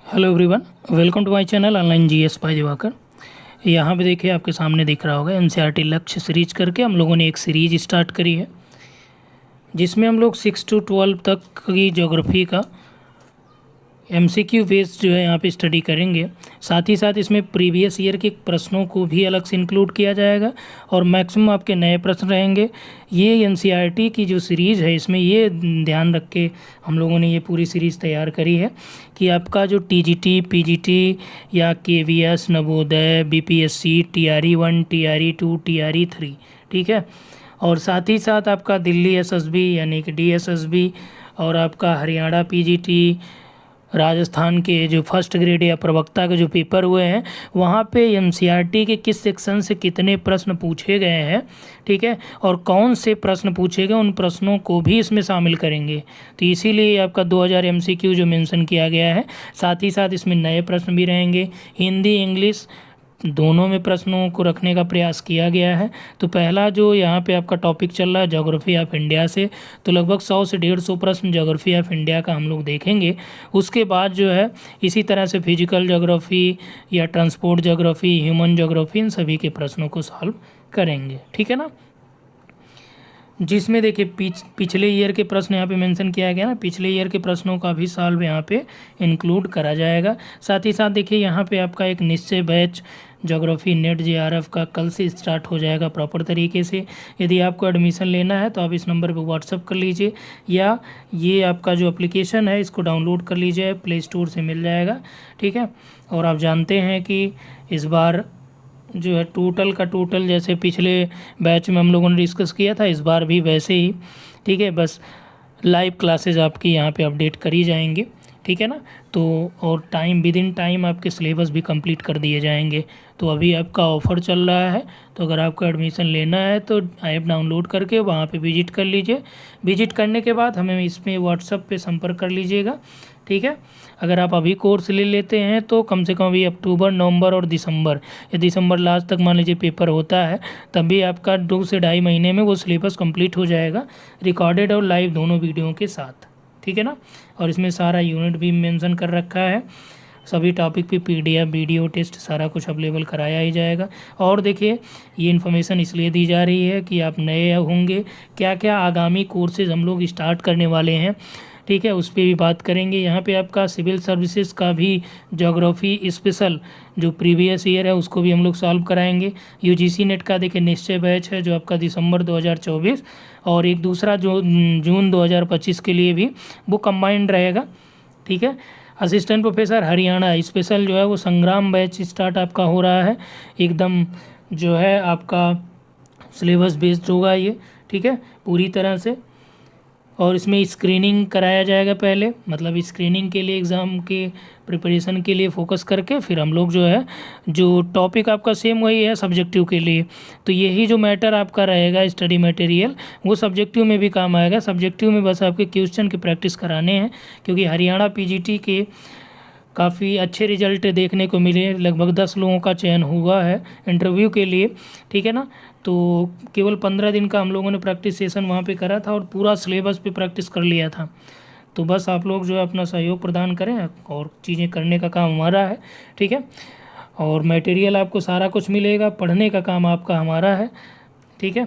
Hello everyone, welcome to my channel online GS by Divakar. यहाँ पे देखिए आपके सामने दिख रहा होगा एनसीईआरटी लक्ष्य सीरीज करके हम लोगों ने एक सीरीज स्टार्ट करी है, जिसमें हम लोग 6 to 12 तक की ज्योग्राफी का एमसीक्यू बेस्ड जो है यहाँ पे स्टडी करेंगे। साथ ही साथ इसमें प्रीवियस ईयर के प्रश्नों को भी अलग से इंक्लूड किया जाएगा और मैक्सिमम आपके नए प्रश्न रहेंगे। ये एनसीईआरटी की जो सीरीज़ है, इसमें ये ध्यान रख के हम लोगों ने ये पूरी सीरीज़ तैयार करी है कि आपका जो टीजीटी, पीजीटी या KVS, Navodaya, BPSC, TRE 1, TRE 2, TRE 3, ठीक है, और साथ ही साथ आपका दिल्ली एसएसबी यानी कि डीएसएसबी और आपका हरियाणा पीजीटी, राजस्थान के जो फर्स्ट ग्रेड या प्रवक्ता के जो पेपर हुए हैं, वहाँ पे एनसीईआरटी के किस सेक्शन से कितने प्रश्न पूछे गए हैं, ठीक है, और कौन से प्रश्न पूछे गए, उन प्रश्नों को भी इसमें शामिल करेंगे। तो इसीलिए आपका 2000 एमसीक्यू जो मेंशन किया गया है। साथ ही साथ इसमें नए प्रश्न भी रहेंगे, हिंदी इंग्लिश दोनों में प्रश्नों को रखने का प्रयास किया गया है। तो पहला जो यहाँ पे आपका टॉपिक चल रहा है ज्योग्राफी ऑफ इंडिया से, तो लगभग 100 से 150 प्रश्न ज्योग्राफी ऑफ इंडिया का हम लोग देखेंगे। उसके बाद जो है इसी तरह से फिजिकल ज्योग्राफी या ट्रांसपोर्ट ज्योग्राफी, ह्यूमन ज्योग्राफी, इन सभी के प्रश्नों को सॉल्व करेंगे, ठीक है ना। जिसमें देखिए पिछले ईयर के प्रश्न यहाँ पे मेंशन किया गया ना, पिछले ईयर के प्रश्नों का भी सॉल्व यहाँ पे इंक्लूड करा जाएगा। साथ ही साथ देखिए यहाँ पे आपका एक निश्चय बैच ज्योग्राफी नेट जेआरएफ का कल से स्टार्ट हो जाएगा प्रॉपर तरीके से। यदि आपको एडमिशन लेना है तो आप इस नंबर पे व्हाट्सअप कर लीजिए, या ये आपका जो एप्लीकेशन है इसको डाउनलोड कर लीजिए, प्ले स्टोर से मिल जाएगा, ठीक है। और आप जानते हैं कि इस बार जो है टोटल का टोटल, जैसे पिछले बैच में हम लोगों ने डिस्कस किया था, इस बार भी वैसे ही, ठीक है। बस लाइव क्लासेस आपकी यहाँ पे अपडेट करी जाएंगी, ठीक है ना। तो और टाइम विद इन टाइम आपके सिलेबस भी कंप्लीट कर दिए जाएंगे। तो अभी आपका ऑफ़र चल रहा है, तो अगर आपको एडमिशन लेना है तो ऐप डाउनलोड करके वहाँ पे विजिट कर लीजिए। विजिट करने के बाद हमें इसमें व्हाट्सएप पे संपर्क कर लीजिएगा, ठीक है। अगर आप अभी कोर्स ले लेते हैं तो कम से कम अभी अक्टूबर, नवंबर और दिसंबर, या दिसंबर लास्ट तक मान लीजिए पेपर होता है, तब भी आपका 2 से ढाई महीने में वो सिलेबस कंप्लीट हो जाएगा, रिकॉर्डेड और लाइव दोनों वीडियो के साथ, ठीक है ना। और इसमें सारा यूनिट भी मेंशन कर रखा है, सभी टॉपिक पे पीडीएफ, वीडियो टेस्ट सारा कुछ अवेलेबल कराया ही जाएगा। और देखिए ये इन्फॉर्मेशन इसलिए दी जा रही है कि आप नए होंगे, क्या क्या आगामी कोर्सेज हम लोग स्टार्ट करने वाले हैं, ठीक है, उस पर भी बात करेंगे। यहाँ पे आपका सिविल सर्विसेज का भी ज्योग्राफी स्पेशल जो प्रीवियस ईयर है उसको भी हम लोग सॉल्व कराएंगे। यूजीसी नेट का देखिए निश्चय बैच है जो आपका दिसंबर 2024, और एक दूसरा जो जून 2025 के लिए भी वो कंबाइंड रहेगा, ठीक है। असिस्टेंट प्रोफेसर हरियाणा स्पेशल जो है वो संग्राम बैच स्टार्ट आपका हो रहा है, एकदम जो है आपका सिलेबस बेस्ड होगा ये, ठीक है, पूरी तरह से। और इसमें स्क्रीनिंग कराया जाएगा पहले, मतलब स्क्रीनिंग के लिए एग्ज़ाम के प्रिपरेशन के लिए फोकस करके फिर हम लोग जो है जो टॉपिक आपका सेम वही है सब्जेक्टिव के लिए, तो यही जो मैटर आपका रहेगा स्टडी मटेरियल वो सब्जेक्टिव में भी काम आएगा। सब्जेक्टिव में बस आपके क्वेश्चन की प्रैक्टिस कराने हैं, क्योंकि हरियाणा पीजीटी के काफ़ी अच्छे रिजल्ट देखने को मिले, लगभग 10 लोगों का चयन हुआ है इंटरव्यू के लिए, ठीक है ना। तो केवल 15 दिन का हम लोगों ने प्रैक्टिस सेशन वहाँ पे करा था और पूरा सिलेबस पे प्रैक्टिस कर लिया था। तो बस आप लोग जो है अपना सहयोग प्रदान करें और चीज़ें करने का काम हमारा है, ठीक है। और मटेरियल आपको सारा कुछ मिलेगा, पढ़ने का काम आपका हमारा है, ठीक है,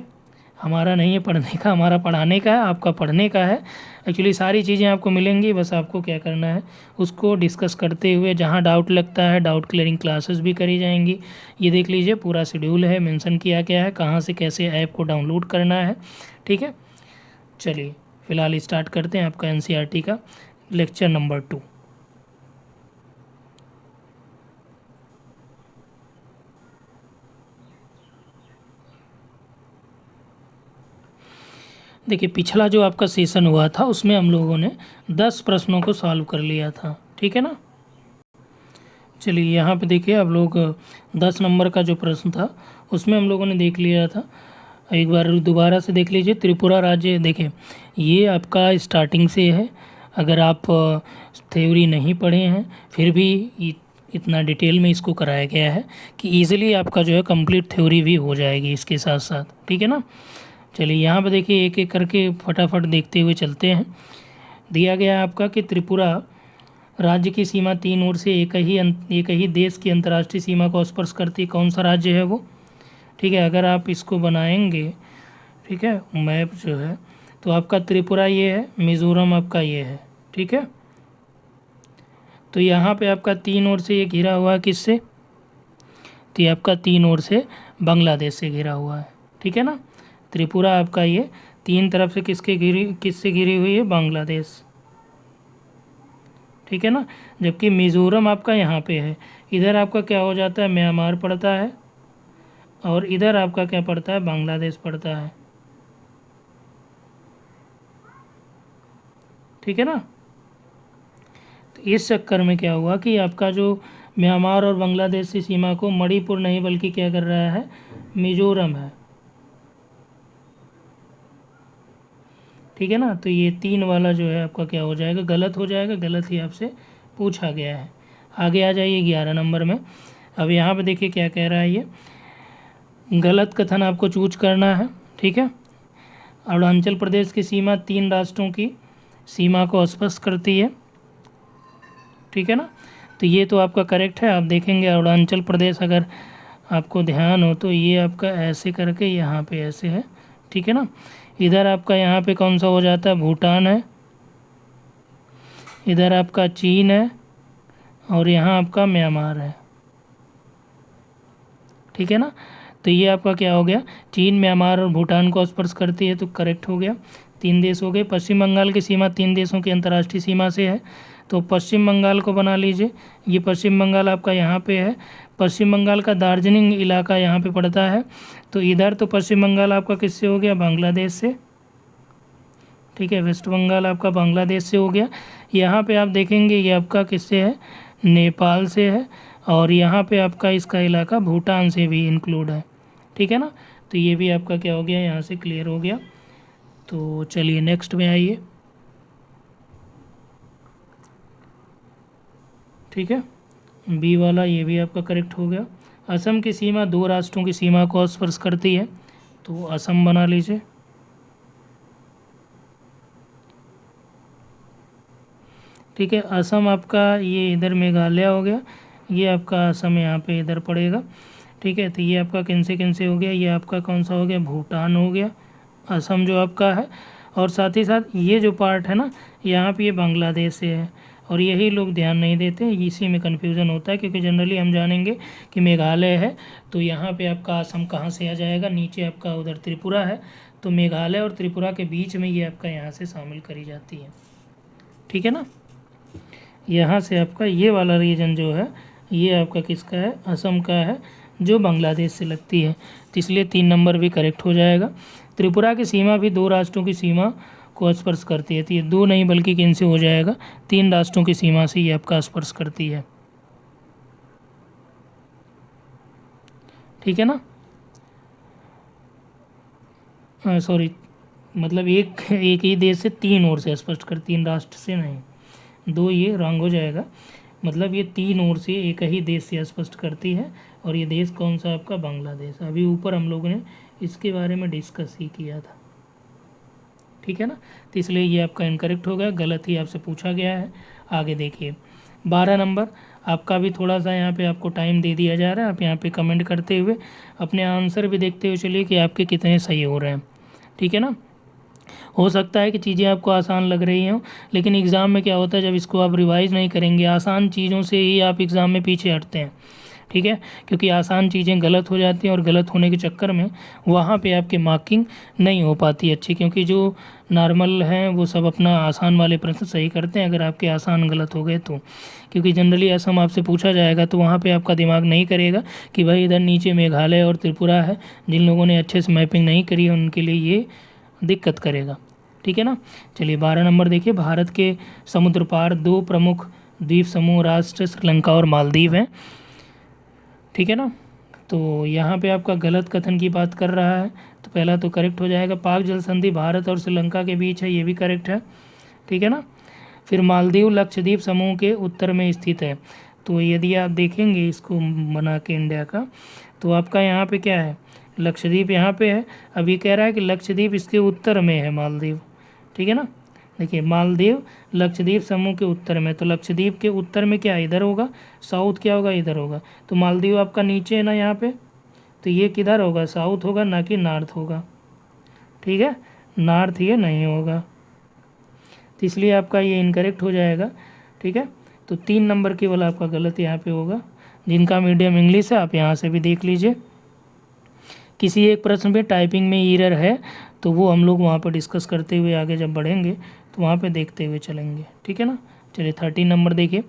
हमारा नहीं है पढ़ने का, हमारा पढ़ाने का है, आपका पढ़ने का है। एक्चुअली सारी चीज़ें आपको मिलेंगी, बस आपको क्या करना है उसको डिस्कस करते हुए, जहाँ डाउट लगता है डाउट क्लियरिंग क्लासेस भी करी जाएंगी। ये देख लीजिए पूरा शेड्यूल है, मेंशन किया गया है कहाँ से कैसे ऐप को डाउनलोड करना है, ठीक है। चलिए फ़िलहाल स्टार्ट करते हैं आपका एनसीईआरटी का लेक्चर नंबर 2। देखिए पिछला जो आपका सेशन हुआ था उसमें हम लोगों ने 10 प्रश्नों को सॉल्व कर लिया था, ठीक है ना। चलिए यहाँ पे देखिए आप लोग 10 नंबर का जो प्रश्न था उसमें हम लोगों ने देख लिया था, एक बार दोबारा से देख लीजिए। त्रिपुरा राज्य, देखिए ये आपका स्टार्टिंग से है, अगर आप थ्योरी नहीं पढ़े हैं फिर भी इतना डिटेल में इसको कराया गया है कि ईज़िली आपका जो है कंप्लीट थ्योरी भी हो जाएगी इसके साथ साथ, ठीक है ना। चलिए यहाँ पे देखिए एक एक करके फटाफट देखते हुए चलते हैं। दिया गया है आपका कि त्रिपुरा राज्य की सीमा तीन ओर से एक ही देश की अंतर्राष्ट्रीय सीमा को स्पर्श करती, कौन सा राज्य है वो? ठीक है, अगर आप इसको बनाएंगे, ठीक है, मैप जो है, तो आपका त्रिपुरा ये है, मिज़ोरम आपका ये है, ठीक है। तो यहाँ पे आपका तीन ओर से ये घिरा हुआ है किससे? तो ये आपका तीन ओर से बांग्लादेश से घिरा हुआ है, ठीक है ना। त्रिपुरा आपका ये तीन तरफ से किससे घिरी हुई है? बांग्लादेश, ठीक है ना। जबकि मिज़ोरम आपका यहाँ पे है, इधर आपका क्या हो जाता है? म्यांमार पड़ता है, और इधर आपका क्या पड़ता है? बांग्लादेश पड़ता है, ठीक है ना। तो इस चक्कर में क्या हुआ कि आपका जो म्यांमार और बांग्लादेश की सीमा को मणिपुर नहीं बल्कि क्या कर रहा है? मिजोरम है, ठीक है ना। तो ये तीन वाला जो है आपका क्या हो जाएगा? गलत हो जाएगा, गलत ही आपसे पूछा गया है। आगे आ जाइए 11 नंबर में। अब यहाँ पे देखिए क्या कह रहा है ये, गलत कथन आपको चूज करना है, ठीक है। अरुणाचल प्रदेश की सीमा तीन राष्ट्रों की सीमा को स्पष्ट करती है, ठीक है ना। तो ये तो आपका करेक्ट है। आप देखेंगे अरुणाचल प्रदेश, अगर आपको ध्यान हो तो ये आपका ऐसे करके यहाँ पे ऐसे है, ठीक है ना। इधर आपका यहाँ पे कौन सा हो जाता है? भूटान है, इधर आपका चीन है, और यहाँ आपका म्यांमार है, ठीक है ना। तो ये आपका क्या हो गया? चीन, म्यांमार और भूटान को स्पर्श करती है, तो करेक्ट हो गया। तीन देश हो गए। पश्चिम बंगाल की सीमा तीन देशों की अंतर्राष्ट्रीय सीमा से है, तो पश्चिम बंगाल को बना लीजिए। ये पश्चिम बंगाल आपका यहाँ पे है, पश्चिम बंगाल का दार्जिलिंग इलाका यहाँ पे पड़ता है, तो इधर तो पश्चिम बंगाल आपका किससे हो गया? बांग्लादेश से, ठीक है। वेस्ट बंगाल आपका बांग्लादेश से हो गया। यहाँ पे आप देखेंगे ये आपका किससे है? नेपाल से है, और यहाँ पे आपका इसका इलाका भूटान से भी इंक्लूड है, ठीक है ना। तो ये भी आपका क्या हो गया? यहाँ से क्लियर हो गया। तो चलिए नेक्स्ट में आइए, ठीक है। बी वाला ये भी आपका करेक्ट हो गया। असम की सीमा दो राष्ट्रों की सीमा को स्पर्श करती है, तो असम बना लीजिए, ठीक है। असम आपका ये इधर मेघालय हो गया, ये आपका असम यहाँ पे इधर पड़ेगा, ठीक है। तो ये आपका किनसे हो गया? ये आपका कौन सा हो गया? भूटान हो गया, असम जो आपका है। और साथ ही साथ ये जो पार्ट है ना, यहाँ पे ये बांग्लादेश से है, और यही लोग ध्यान नहीं देते, इसी में कन्फ्यूज़न होता है। क्योंकि जनरली हम जानेंगे कि मेघालय है, तो यहाँ पे आपका असम कहाँ से आ जाएगा? नीचे आपका उधर त्रिपुरा है, तो मेघालय और त्रिपुरा के बीच में ये आपका यहाँ से शामिल करी जाती है, ठीक है ना। यहाँ से आपका ये वाला रीजन जो है ये आपका किसका है? असम का है, जो बांग्लादेश से लगती है। तो इसलिए 3 नंबर भी करेक्ट हो जाएगा। त्रिपुरा की सीमा भी दो राष्ट्रों की सीमा को स्पर्श करती है, तो ये दो नहीं बल्कि किन से हो जाएगा? 3 राष्ट्रों की सीमा से ये आपका स्पर्श करती है, ठीक है ना। सॉरी, मतलब एक ही देश से तीन ओर से स्पष्ट कर, 3 राष्ट्र से नहीं, दो, ये रॉन्ग हो जाएगा। मतलब ये तीन ओर से एक ही देश से स्पष्ट करती है, और ये देश कौन सा? आपका बांग्लादेश। अभी ऊपर हम लोगों ने इसके बारे में डिस्कस ही किया था, ठीक है ना। तो इसलिए ये आपका इनकरेक्ट हो गया, गलत ही आपसे पूछा गया है। आगे देखिए 12 नंबर, आपका भी थोड़ा सा यहाँ पे आपको टाइम दे दिया जा रहा है। आप यहाँ पे कमेंट करते हुए अपने आंसर भी देखते हुए चलिए कि आपके कितने सही हो रहे हैं, ठीक है ना। हो सकता है कि चीज़ें आपको आसान लग रही हों, लेकिन एग्ज़ाम में क्या होता है, जब इसको आप रिवाइज़ नहीं करेंगे, आसान चीज़ों से ही आप एग्ज़ाम में पीछे हटते हैं, ठीक है। क्योंकि आसान चीज़ें गलत हो जाती हैं, और गलत होने के चक्कर में वहाँ पे आपके मार्किंग नहीं हो पाती अच्छी। क्योंकि जो नॉर्मल हैं वो सब अपना आसान वाले प्रश्न सही करते हैं, अगर आपके आसान गलत हो गए तो। क्योंकि जनरली असम आपसे पूछा जाएगा, तो वहाँ पे आपका दिमाग नहीं करेगा कि भाई इधर नीचे मेघालय और त्रिपुरा है। जिन लोगों ने अच्छे से मैपिंग नहीं करी है उनके लिए ये दिक्कत करेगा, ठीक है ना। चलिए 12 नंबर देखिए, भारत के समुद्र पार दो प्रमुख द्वीप समूह राष्ट्र श्रीलंका और मालदीव हैं, ठीक है ना। तो यहाँ पे आपका गलत कथन की बात कर रहा है, तो पहला तो करेक्ट हो जाएगा। पाक जल संधि भारत और श्रीलंका के बीच है, ये भी करेक्ट है, ठीक है ना। फिर मालदीव लक्षद्वीप समूह के उत्तर में स्थित है। तो यदि आप देखेंगे इसको बना के इंडिया का, तो आपका यहाँ पे क्या है? लक्षद्वीप यहाँ पे है। अभी कह रहा है कि लक्षद्वीप इसके उत्तर में है मालदीव, ठीक है ना। देखिए मालदीव लक्षद्वीप समूह के उत्तर में, तो लक्षद्वीप के उत्तर में क्या इधर होगा, साउथ क्या होगा इधर होगा, तो मालदीव आपका नीचे है ना यहाँ पे, तो ये किधर होगा, साउथ होगा ना कि नॉर्थ होगा। ठीक है, नॉर्थ ये नहीं होगा, तो इसलिए आपका ये इनकरेक्ट हो जाएगा। ठीक है, तो 3 नंबर केवल आपका गलत यहाँ पे होगा। जिनका मीडियम इंग्लिश है आप यहाँ से भी देख लीजिए। किसी एक प्रश्न में टाइपिंग में एरर है तो वो हम लोग वहाँ पर डिस्कस करते हुए आगे जब बढ़ेंगे तो वहाँ पे देखते हुए चलेंगे। ठीक है ना। चलिए 13 नंबर देखिए,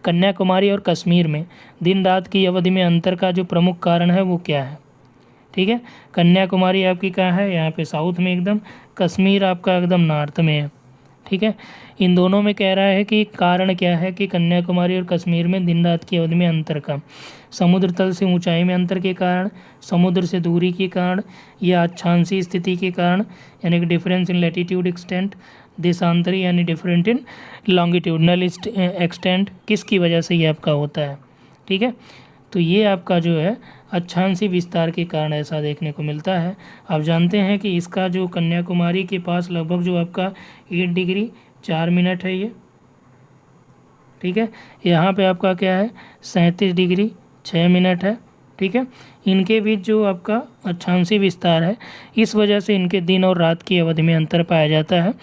कन्याकुमारी और कश्मीर में दिन रात की अवधि में अंतर का जो प्रमुख कारण है वो क्या है। ठीक है, कन्याकुमारी आपकी कहाँ है, यहाँ पे साउथ में एकदम, कश्मीर आपका एकदम नॉर्थ में है। ठीक है, इन दोनों में कह रहा है कि कारण क्या है कि कन्याकुमारी और कश्मीर में दिन रात की अवधि में अंतर का, समुद्र तल से ऊंचाई में अंतर के कारण, समुद्र से दूरी के कारण, या अक्षांशीय स्थिति के कारण, यानी कि डिफरेंस इन लैटिट्यूड एक्सटेंट, देशांतरी यानी डिफरेंट इन लॉन्गिट्यूडनल एक्सटेंट, किसकी वजह से ये आपका होता है। ठीक है, तो ये आपका जो है अक्षांशीय विस्तार के कारण ऐसा देखने को मिलता है। आप जानते हैं कि इसका जो कन्याकुमारी के पास लगभग जो आपका 8 डिग्री 4 मिनट है ये। ठीक है, यहाँ पे आपका क्या है 37 डिग्री 6 मिनट है। ठीक है, इनके बीच जो आपका अक्षांशीय विस्तार है, इस वजह से इनके दिन और रात की अवधि में अंतर पाया जाता है,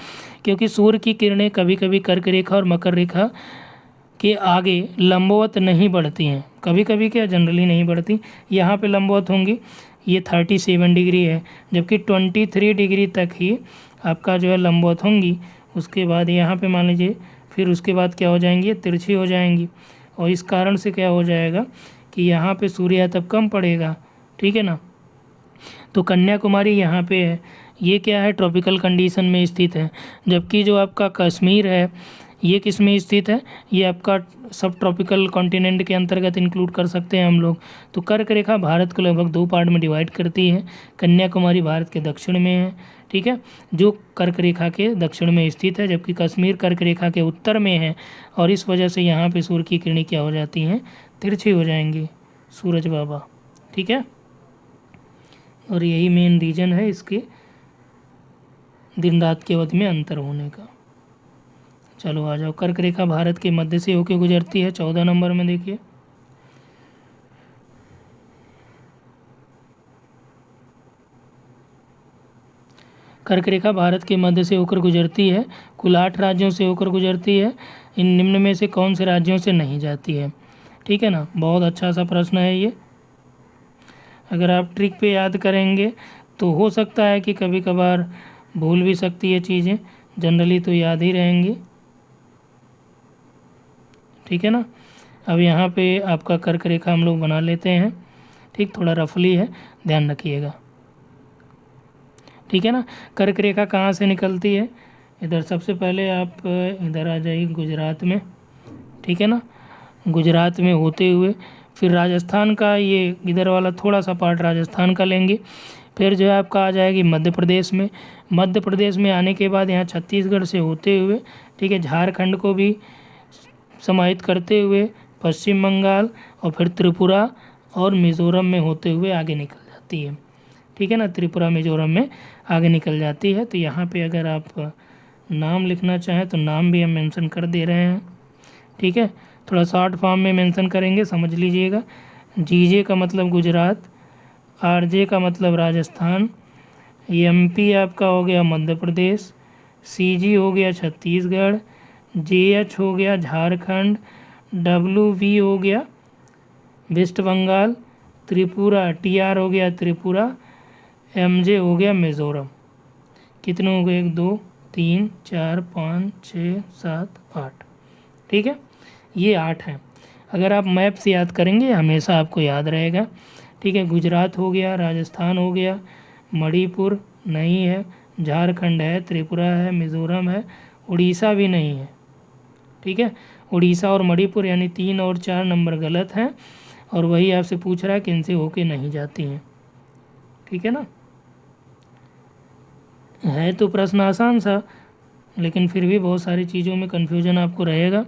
क्योंकि सूर्य की किरणें कभी कभी कर्क रेखा और मकर रेखा के आगे लंबवत नहीं बढ़ती हैं, कभी कभी क्या जनरली नहीं बढ़ती। यहाँ पे लंबवत होंगी, ये 37 डिग्री है, जबकि 23 डिग्री तक ही आपका जो है लंबवत होंगी। उसके बाद यहाँ पे मान लीजिए फिर उसके बाद क्या हो जाएंगी, तिरछी हो जाएंगी, और इस कारण से क्या हो जाएगा कि यहाँ पे सूर्य तब कम पड़ेगा। ठीक है ना। तो कन्याकुमारी यहाँ पे है, ये क्या है ट्रॉपिकल कंडीशन में स्थित है, जबकि जो आपका कश्मीर है ये किस में स्थित है, ये आपका सब ट्रॉपिकल कॉन्टिनेंट के अंतर्गत इंक्लूड कर सकते हैं हम लोग। तो कर्क रेखा भारत को लगभग 2 पार्ट में डिवाइड करती है, कन्याकुमारी भारत के दक्षिण में है। ठीक है, जो कर्क रेखा के दक्षिण में स्थित है, जबकि कश्मीर कर्क रेखा के उत्तर में है, और इस वजह से यहाँ पे सूर्य की किरणें क्या हो जाती हैं, तिरछी हो जाएंगी, सूरज बाबा। ठीक है, और यही मेन रीज़न है इसके दिन रात की अवधि में अंतर होने का। चलो आ जाओ, कर्क रेखा भारत के मध्य से होकर गुजरती है, 14 नंबर में देखिए। कर्क रेखा भारत के मध्य से होकर गुजरती है, कुल 8 राज्यों से होकर गुजरती है, इन निम्न में से कौन से राज्यों से नहीं जाती है। ठीक है ना, बहुत अच्छा सा प्रश्न है ये। अगर आप ट्रिक पे याद करेंगे तो हो सकता है कि कभी कभार भूल भी सकती है चीज़ें, जनरली तो याद ही रहेंगी। ठीक है ना। अब यहाँ पे आपका कर्क रेखा हम लोग बना लेते हैं। ठीक, थोड़ा रफली है, ध्यान रखिएगा। ठीक है ना, कर्क रेखा कहाँ से निकलती है, इधर सबसे पहले आप इधर आ जाइए गुजरात में। ठीक है ना, गुजरात में होते हुए फिर राजस्थान का, ये इधर वाला थोड़ा सा पार्ट राजस्थान का लेंगे, फिर जो है आपका आ जाएगी मध्य प्रदेश में। मध्य प्रदेश में आने के बाद यहाँ छत्तीसगढ़ से होते हुए, ठीक है, झारखंड को भी समाहित करते हुए पश्चिम बंगाल और फिर त्रिपुरा और मिज़ोरम में होते हुए आगे निकल जाती है। ठीक है ना, त्रिपुरा मिज़ोरम में आगे निकल जाती है। तो यहाँ पे अगर आप नाम लिखना चाहें तो नाम भी हम मेंशन कर दे रहे हैं। ठीक है, थोड़ा शॉर्ट फॉर्म में मेंशन करेंगे, समझ लीजिएगा। जीजे का मतलब गुजरात, आरजे का मतलब राजस्थान, एमपी आपका हो गया मध्य प्रदेश, सीजी हो गया छत्तीसगढ़, जेएच हो गया झारखंड, डब्ल्यूवी हो गया वेस्ट बंगाल, त्रिपुरा टीआर हो गया त्रिपुरा, एमजे हो गया मिज़ोरम। कितने हो गए, 1 2 3 4 5 6 7 8। ठीक है, ये 8 हैं। अगर आप मैप से याद करेंगे हमेशा आपको याद रहेगा। ठीक है, गुजरात हो गया, राजस्थान हो गया, मणिपुर नहीं है, झारखंड है, त्रिपुरा है, मिज़ोरम है, उड़ीसा भी नहीं है। ठीक है, उड़ीसा और मणिपुर यानी 3 और 4 नंबर गलत हैं, और वही आपसे पूछ रहा है कि इनसे होके नहीं जाती हैं। ठीक है ना, है तो प्रश्न आसान सा, लेकिन फिर भी बहुत सारी चीज़ों में कन्फ्यूजन आपको रहेगा।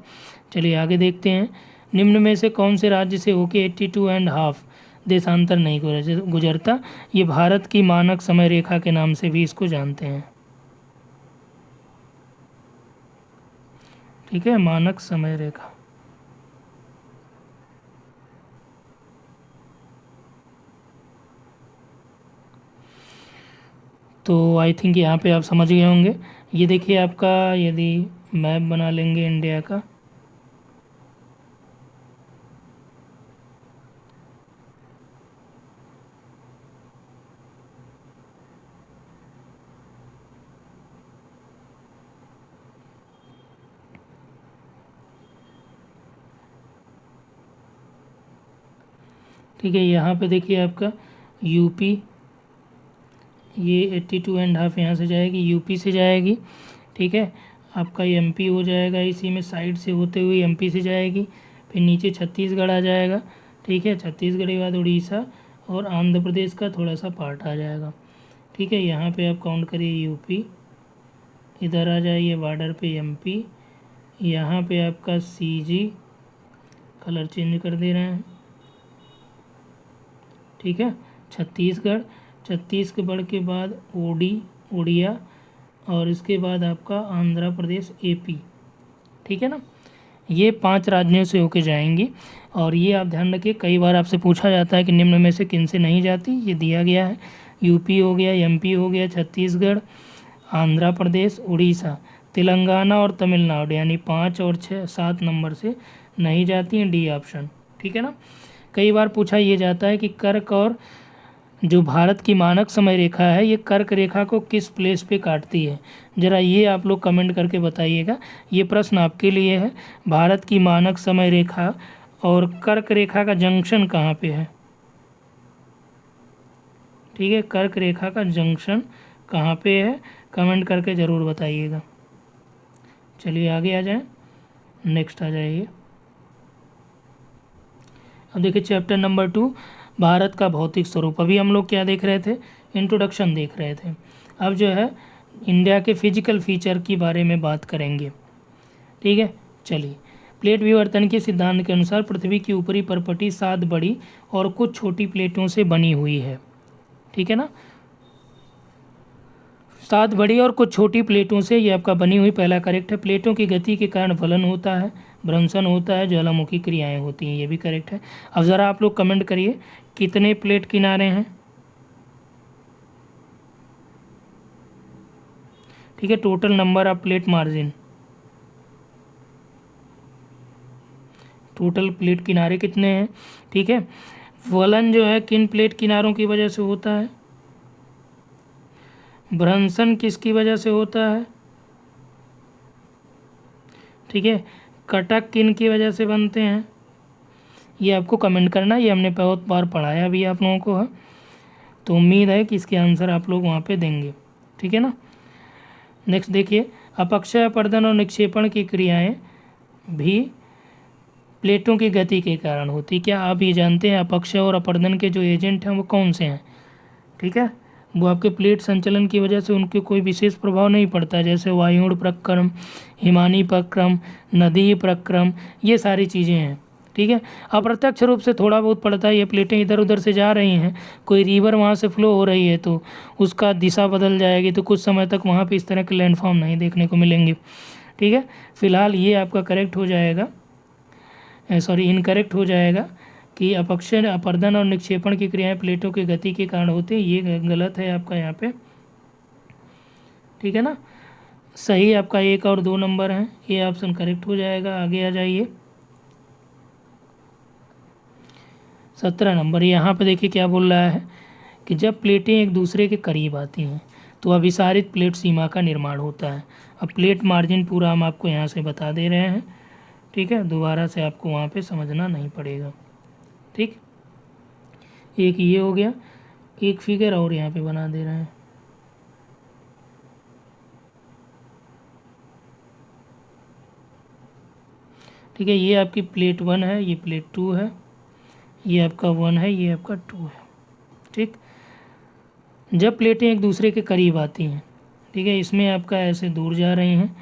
चलिए आगे देखते हैं, निम्न में से कौन से राज्य से होके 82.5 देशांतर नहीं गुजरता। ये भारत की मानक समय रेखा के नाम से भी इसको जानते हैं। ठीक है, मानक समय रेखा। तो आई थिंक यहाँ पे आप समझ गए होंगे। ये देखिए आपका, यदि मैप बना लेंगे इंडिया का, ठीक है। यहाँ पे देखिए आपका यूपी, ये 82.5 यहाँ से जाएगी, यूपी से जाएगी, ठीक है। आपका एमपी हो जाएगा, इसी में साइड से होते हुए एमपी से जाएगी, फिर नीचे छत्तीसगढ़ आ जाएगा, ठीक है। छत्तीसगढ़ के बाद उड़ीसा और आंध्र प्रदेश का थोड़ा सा पार्ट आ जाएगा, ठीक है। यहाँ पे आप काउंट करिए यूपी, इधर आ जाइए बॉर्डर पे एमपी, यहाँ पे आपका सीजी, कलर चेंज कर दे रहे हैं, ठीक है। छत्तीसगढ़, छत्तीसगढ़ के बाद उड़िया और इसके बाद आपका आंध्र प्रदेश एपी, ठीक है ना। ये 5 राज्यों से होके जाएंगी। और ये आप ध्यान रखिए, कई बार आपसे पूछा जाता है कि निम्न में से किन से नहीं जाती, ये दिया गया है। यूपी हो गया, एमपी हो गया, छत्तीसगढ़, आंध्र प्रदेश, उड़ीसा, तेलंगाना और तमिलनाडु, यानी 5 और 6, 7 नंबर से नहीं जाती हैं, डी ऑप्शन, ठीक है ना। कई बार पूछा ये जाता है कि कर्क और जो भारत की मानक समय रेखा है, ये कर्क रेखा को किस प्लेस पे काटती है, ज़रा ये आप लोग कमेंट करके बताइएगा। ये प्रश्न आपके लिए है, भारत की मानक समय रेखा और कर्क रेखा का जंक्शन कहाँ पे है, ठीक है। कर्क रेखा का जंक्शन कहाँ पे है, कमेंट करके ज़रूर बताइएगा। चलिए आगे आ जाएं, नेक्स्ट आ जाइए। अब देखिए चैप्टर नंबर 2, भारत का भौतिक स्वरूप। अभी हम लोग क्या देख रहे थे, इंट्रोडक्शन देख रहे थे। अब जो है इंडिया के फिजिकल फीचर की बारे में बात करेंगे, ठीक है। चलिए, प्लेट विवर्तन के सिद्धांत के अनुसार पृथ्वी की ऊपरी परपटी 7 बड़ी और कुछ छोटी प्लेटों से बनी हुई है, ठीक है ना। 7 बड़ी और कुछ छोटी प्लेटों से ये आपका बनी हुई, पहला करेक्ट है। प्लेटों की गति के कारण फलन होता है, भ्रंशन होता है, ज्वालामुखी क्रियाएं होती हैं, ये भी करेक्ट है। अब ज़रा आप लोग कमेंट करिए कितने प्लेट किनारे हैं, ठीक है। Total number of plate margin, total plate किनारे कितने हैं, ठीक है। फलन जो है किन प्लेट किनारों की वजह से होता है, भ्रंशन किसकी वजह से होता है, ठीक है। कटक किन की वजह से बनते हैं, ये आपको कमेंट करना, ये हमने बहुत बार पढ़ाया भी आप लोगों को है, तो उम्मीद है कि इसके आंसर आप लोग वहाँ पे देंगे, ठीक है ना। नेक्स्ट देखिए, अपक्षय, अपर्दन और निक्षेपण की क्रियाएं भी प्लेटों की गति के कारण होती। क्या आप ये जानते हैं अपक्षय और अपर्दन के जो एजेंट हैं वो कौन से हैं, ठीक है। वो आपके प्लेट संचलन की वजह से उनके कोई विशेष प्रभाव नहीं पड़ता, जैसे वायुण प्रक्रम, हिमानी प्रक्रम, नदी प्रक्रम, ये सारी चीज़ें हैं, ठीक है। अप्रत्यक्ष रूप से थोड़ा बहुत पड़ता है, ये प्लेटें इधर उधर से जा रही हैं, कोई रिवर वहाँ से फ्लो हो रही है तो उसका दिशा बदल जाएगी, तो कुछ समय तक वहाँ पे इस तरह के लैंडफॉर्म नहीं देखने को मिलेंगे, ठीक है। फिलहाल ये आपका करेक्ट हो जाएगा, सॉरी इनकरेक्ट हो जाएगा कि अपक्षय, अपर्दन और निक्षेपण की क्रियाएं प्लेटों की गति के कारण होती है, ये गलत है आपका यहाँ पे, ठीक है ना। सही आपका 1 और 2 नंबर हैं, ये ऑप्शन करेक्ट हो जाएगा। आगे आ जाइए, 17 नंबर। यहाँ पे देखिए क्या बोल रहा है कि जब प्लेटें एक दूसरे के करीब आती हैं तो अभिसारित प्लेट सीमा का निर्माण होता है। अब प्लेट मार्जिन पूरा हम आपको यहाँ से बता दे रहे हैं, ठीक है, दोबारा से आपको वहाँ पे समझना नहीं पड़ेगा, ठीक। एक ये हो गया, एक फिगर और यहाँ पे बना दे रहे हैं, ठीक है। ये आपकी प्लेट 1 है, ये प्लेट 2 है, ये आपका 1 है, ये आपका 2 है, ठीक। जब प्लेटें एक दूसरे के करीब आती हैं, ठीक है, इसमें आपका ऐसे दूर जा रही हैं,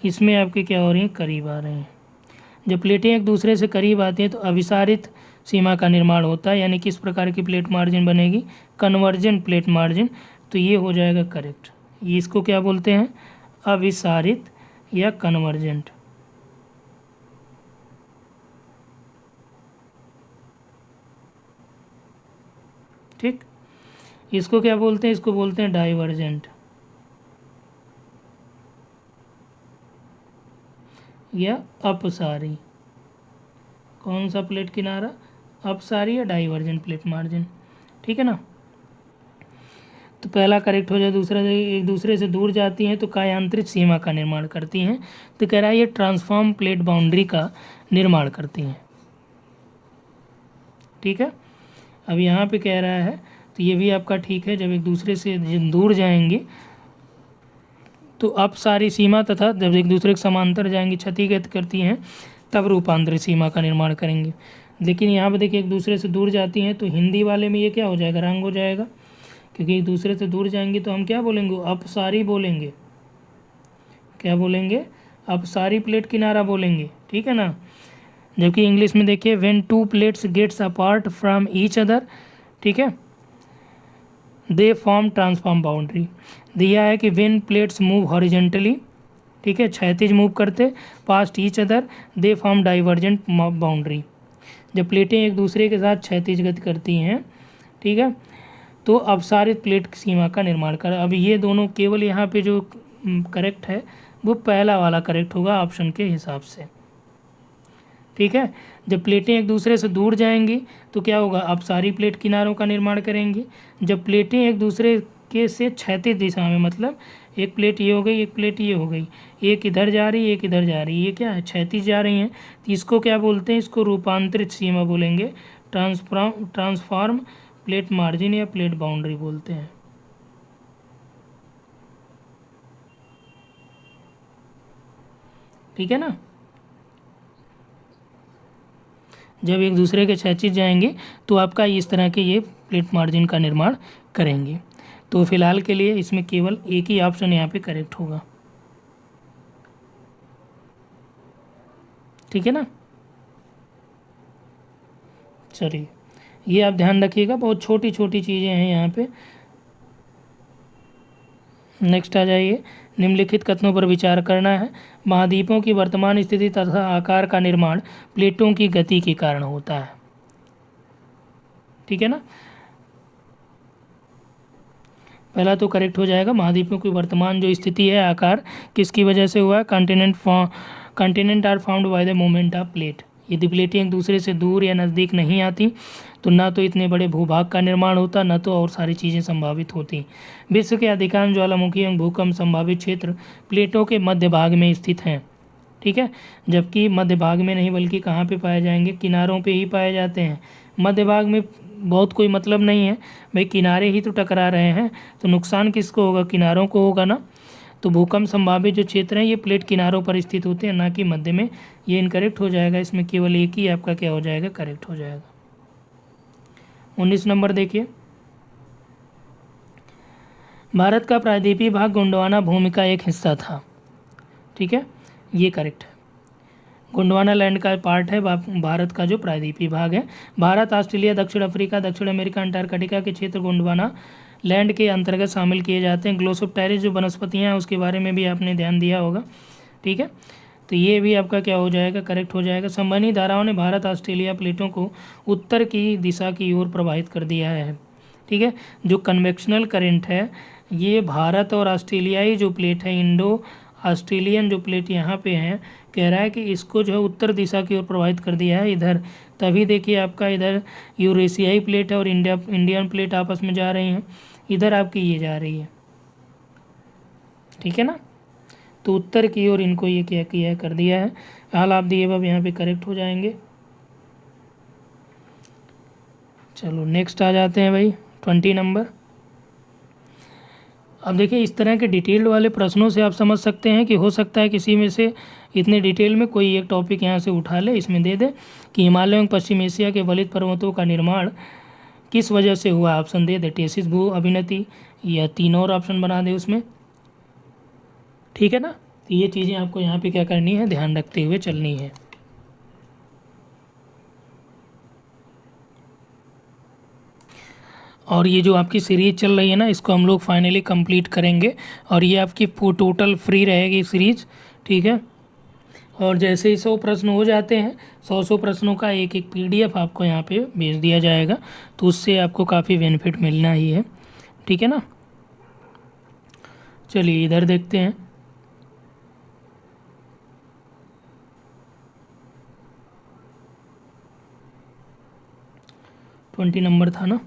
इसमें आपके क्या हो रही हैं, करीब आ रही हैं। जब प्लेटें एक दूसरे से करीब आती हैं तो अभिसारित सीमा का निर्माण होता है, यानी किस प्रकार की प्लेट मार्जिन बनेगी, कन्वर्जेंट प्लेट मार्जिन, तो ये हो जाएगा करेक्ट। ये इसको क्या बोलते हैं, अभिसारित या कन्वर्जेंट, ठीक, इसको क्या बोलते हैं, इसको बोलते हैं डाइवर्जेंट या अपसारी। कौन सा प्लेट किनारा, अपसारी या डाइवर्जेंट प्लेट मार्जिन, ठीक है ना। तो पहला करेक्ट हो जाए। दूसरा, एक दूसरे से दूर जाती हैं तो कायांतरित सीमा का निर्माण करती हैं। तो कह रहा है ये ट्रांसफॉर्म प्लेट बाउंड्री का निर्माण करती हैं, ठीक है। अब यहाँ पे कह रहा है तो ये भी आपका ठीक है, जब एक दूसरे से दूर जाएंगे तो अपसारी सीमा तथा जब एक दूसरे के समांतर जाएंगी क्षतिगत करती हैं तब रूपांतरित सीमा का निर्माण करेंगे। लेकिन यहाँ पे देखिए एक दूसरे से दूर जाती हैं तो हिंदी वाले में ये क्या हो जाएगा, रंग हो जाएगा, क्योंकि एक दूसरे से दूर जाएंगे तो हम क्या बोलेंगे, अपसारी बोलेंगे। क्या बोलेंगे, अपसारी प्लेट किनारा बोलेंगे, ठीक है ना। जबकि इंग्लिश में देखिए when two plates gets apart from each other, ठीक है, दे फॉर्म ट्रांसफॉर्म बाउंड्री। दिया है कि व्हेन प्लेट्स मूव हॉरिजेंटली, ठीक है, क्षैतिज मूव करते past each other, they form divergent boundary. जब प्लेटें एक दूसरे के साथ क्षैतिज गति करती हैं, ठीक है, तो अपसारित प्लेट सीमा का निर्माण कर। अब ये दोनों केवल यहाँ पे जो करेक्ट है वो पहला वाला करेक्ट होगा ऑप्शन के हिसाब से, ठीक है। जब प्लेटें एक दूसरे से दूर जाएंगी तो क्या होगा, अपसारी प्लेट किनारों का निर्माण करेंगी। जब प्लेटें एक दूसरे के से क्षैतिज दिशा में, मतलब एक प्लेट ये हो गई, एक प्लेट ये हो गई, एक इधर जा रही, एक इधर जा रही, ये क्या है, क्षैतिज जा रही हैं, तो इसको क्या बोलते हैं, इसको रूपांतरित सीमा बोलेंगे, ट्रांसफॉर्म प्लेट मार्जिन या प्लेट बाउंड्री बोलते हैं, ठीक है ना। जब एक दूसरे के क्षैतिज जाएंगे तो आपका इस तरह के ये प्लेट मार्जिन का निर्माण करेंगे। तो फिलहाल के लिए इसमें केवल एक ही ऑप्शन यहाँ पे करेक्ट होगा, ठीक है ना। चलिए ये आप ध्यान रखिएगा, बहुत छोटी छोटी चीज़ें हैं यहाँ पे। नेक्स्ट आ जाइए, निम्नलिखित कथनों पर विचार करना है। महाद्वीपों की वर्तमान स्थिति तथा आकार का निर्माण प्लेटों की गति के कारण होता है, ठीक है ना। पहला तो करेक्ट हो जाएगा, महाद्वीपों की वर्तमान जो स्थिति है, आकार किसकी वजह से हुआ है, continent are found by the movement of plate. यदि प्लेटें एक दूसरे से दूर या नज़दीक नहीं आती तो ना तो इतने बड़े भूभाग का निर्माण होता, न तो और सारी चीज़ें संभावित होती। विश्व के अधिकांश ज्वालामुखी एवं भूकंप संभावित क्षेत्र प्लेटों के मध्य भाग में स्थित हैं, ठीक है। जबकि मध्य भाग में नहीं बल्कि कहाँ पे पाए जाएंगे, किनारों पे ही पाए जाते हैं। मध्य भाग में बहुत कोई मतलब नहीं है भाई, किनारे ही तो टकरा रहे हैं, तो नुकसान किसको होगा, किनारों को होगा ना। तो भूकंप संभावित जो क्षेत्र हैं ये प्लेट किनारों पर स्थित होते हैं, ना कि मध्य में। ये इनकरेक्ट हो जाएगा, इसमें केवल एक ही आपका क्या हो जाएगा, करेक्ट हो जाएगा। 19 नंबर देखिए, भारत का प्रायद्वीपीय भाग गोंडवाना भूमि का एक हिस्सा था, ठीक है, ये करेक्ट है। गोंडवाना लैंड का पार्ट है भारत का जो प्रायद्वीपीय भाग है। भारत, ऑस्ट्रेलिया, दक्षिण अफ्रीका, दक्षिण अमेरिका, अंटार्कटिका के क्षेत्र गोंडवाना लैंड के अंतर्गत शामिल किए जाते हैं। ग्लोसोप्टेरिस जो वनस्पतियाँ हैं उसके बारे में भी आपने ध्यान दिया होगा, ठीक है। तो ये भी आपका क्या हो जाएगा, करेक्ट हो जाएगा। संवहनी धाराओं ने भारत ऑस्ट्रेलिया प्लेटों को उत्तर की दिशा की ओर प्रवाहित कर दिया है, ठीक है। जो कन्वेक्शनल करंट है ये भारत और ऑस्ट्रेलियाई जो प्लेट है, इंडो ऑस्ट्रेलियन जो प्लेट यहाँ पे है, कह रहा है कि इसको जो है उत्तर दिशा की ओर प्रवाहित कर दिया है इधर। तभी देखिए आपका इधर यूरेशियाई प्लेट है और इंडियन प्लेट आपस में जा रही हैं, इधर आपकी ये जा रही है, ठीक है ना। तो उत्तर की ओर इनको ये क्या किया कर दिया है। हाल आप दिए अब यहाँ पे करेक्ट हो जाएंगे। चलो नेक्स्ट आ जाते हैं भाई 20 नंबर। अब देखिए इस तरह के डिटेल्ड वाले प्रश्नों से आप समझ सकते हैं कि हो सकता है किसी में से इतने डिटेल में कोई एक टॉपिक यहाँ से उठा ले, इसमें दे दे कि हिमालय एवं पश्चिम एशिया के वलित पर्वतों का निर्माण किस वजह से हुआ, ऑप्शन दे दे, टेसिस भू अभिनति, या तीन और ऑप्शन बना दे उसमें, ठीक है ना। तो ये चीज़ें आपको यहाँ पे क्या करनी है, ध्यान रखते हुए चलनी है। और ये जो आपकी सीरीज़ चल रही है ना, इसको हम लोग फाइनली कंप्लीट करेंगे और ये आपकी टोटल फ्री रहेगी सीरीज़, ठीक है। और जैसे ही 100 प्रश्न हो जाते हैं, 100 प्रश्नों का एक एक PDF आपको यहाँ पे भेज दिया जाएगा, तो उससे आपको काफ़ी बेनिफिट मिलना ही है, ठीक है ना। चलिए इधर देखते हैं। ट्वेंटी नंबर था ना।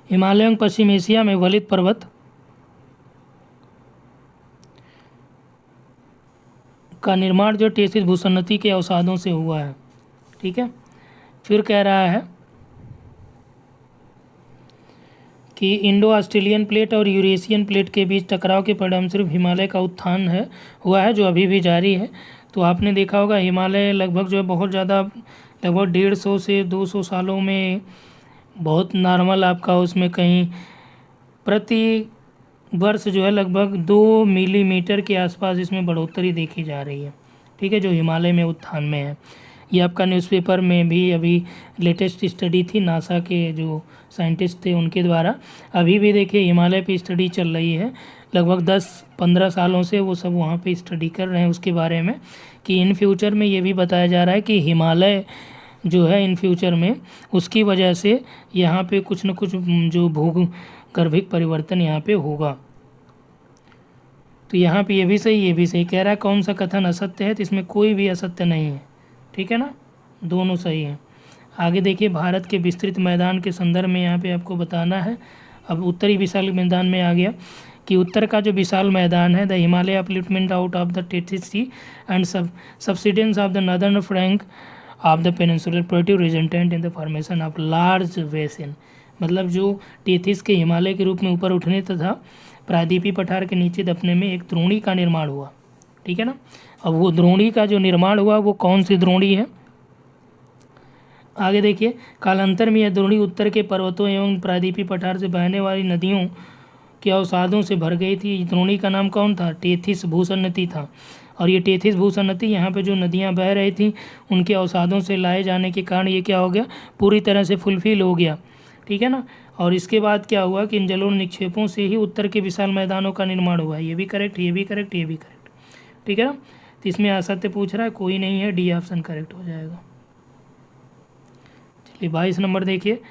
हिमालय एवं पश्चिम एशिया में वलित पर्वत का निर्माण जो टेसिस भूसन्नति के अवसादों से हुआ है, ठीक है। फिर कह रहा है कि इंडो ऑस्ट्रेलियन प्लेट और यूरेशियन प्लेट के बीच टकराव के परिणामस्वरूप हिमालय का उत्थान हुआ है, जो अभी भी जारी है। तो आपने देखा होगा हिमालय लगभग जो है बहुत ज़्यादा, लगभग 150 से 200 सालों में बहुत नॉर्मल आपका उसमें कहीं प्रति वर्ष जो है लगभग 2 मिलीमीटर के आसपास इसमें बढ़ोतरी देखी जा रही है, ठीक है, जो हिमालय में उत्थान में है। ये आपका न्यूज़पेपर में भी अभी लेटेस्ट स्टडी थी, नासा के जो साइंटिस्ट थे उनके द्वारा। अभी भी देखिए हिमालय पे स्टडी चल रही है, लगभग 10-15 सालों से वो सब वहाँ पे स्टडी कर रहे हैं उसके बारे में, कि इन फ्यूचर में ये भी बताया जा रहा है कि हिमालय जो है इन फ्यूचर में उसकी वजह से यहाँ पे कुछ न कुछ जो भूगर्भिक परिवर्तन यहाँ पे होगा। तो यहाँ पे ये भी सही कह रहा है। कौन सा कथन असत्य है, तो इसमें कोई भी असत्य नहीं है, ठीक है ना, दोनों सही हैं। आगे देखिए, भारत के विस्तृत मैदान के संदर्भ में यहाँ पे आपको बताना है। अब उत्तरी विशाल मैदान में आ गया कि उत्तर का जो विशाल मैदान है, the Himalaya upliftment out of the Tethys sea and subsidence of the northern flank of the peninsular plateau resultant in the formation of large basin. मतलब जो टेथिस के हिमालय के रूप में ऊपर उठने तथा प्रायद्वीपीय पठार के नीचे दफने में एक द्रोणी का निर्माण हुआ, ठीक है ना। अब वो द्रोणी का जो निर्माण हुआ वो कौन सी द्रोणी है, आगे देखिए। कालांतर में यह द्रोणी उत्तर के पर्वतों एवं प्रायद्वीपीय पठार से बहने वाली नदियों के अवसादों से भर गई थी। द्रोणी का नाम कौन था, टेथिस भूसन्नति था। और ये टेथिस भूसन्नति यहाँ पे जो नदियाँ बह रही थी उनके अवसादों से लाए जाने के कारण ये क्या हो गया, पूरी तरह से फुलफिल हो गया, ठीक है ना। और इसके बाद क्या हुआ कि इन जलोढ़ निक्षेपों से ही उत्तर के विशाल मैदानों का निर्माण हुआ है। ये भी करेक्ट, ये भी करेक्ट, ये भी करेक्ट, ठीक है ना। तो इसमें असत्य पूछ रहा है, कोई नहीं है, डी ऑप्शन करेक्ट हो जाएगा। चलिए 22 नंबर देखिए,